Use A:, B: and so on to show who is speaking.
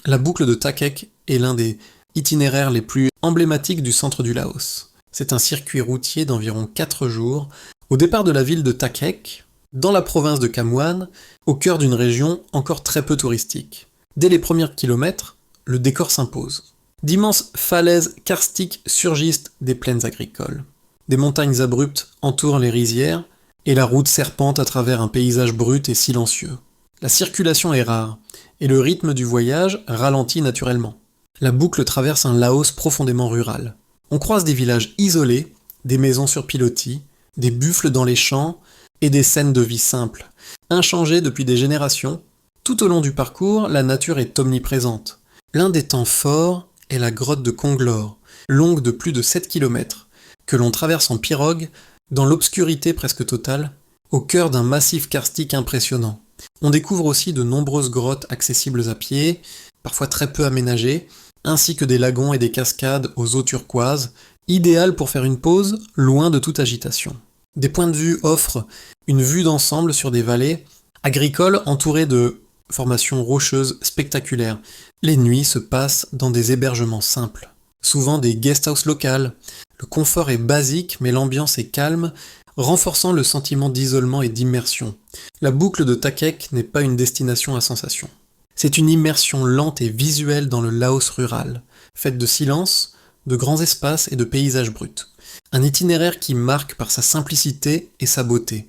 A: La boucle de Takek est l'un des itinéraires les plus emblématiques du centre du Laos. C'est un circuit routier d'environ 4 jours, au départ de la ville de Takek, dans la province de Khamwan, au cœur d'une région encore très peu touristique. Dès les premiers kilomètres, le décor s'impose. D'immenses falaises karstiques surgissent des plaines agricoles. Des montagnes abruptes entourent les rizières, et la route serpente à travers un paysage brut et silencieux. La circulation est rare, et le rythme du voyage ralentit naturellement. La boucle traverse un Laos profondément rural. On croise des villages isolés, des maisons sur pilotis, des buffles dans les champs, et des scènes de vie simples, inchangées depuis des générations. Tout au long du parcours, la nature est omniprésente. L'un des temps forts est la grotte de Konglor, longue de plus de 7 km, que l'on traverse en pirogue, dans l'obscurité presque totale, au cœur d'un massif karstique impressionnant. On découvre aussi de nombreuses grottes accessibles à pied, parfois très peu aménagées, ainsi que des lagons et des cascades aux eaux turquoises, idéales pour faire une pause, loin de toute agitation. Des points de vue offrent une vue d'ensemble sur des vallées agricoles entourées de formations rocheuses spectaculaires. Les nuits se passent dans des hébergements simples, souvent des guest-house locales. Le confort est basique, mais l'ambiance est calme, renforçant le sentiment d'isolement et d'immersion. La boucle de Takek n'est pas une destination à sensation. C'est une immersion lente et visuelle dans le Laos rural, faite de silence, de grands espaces et de paysages bruts. Un itinéraire qui marque par sa simplicité et sa beauté.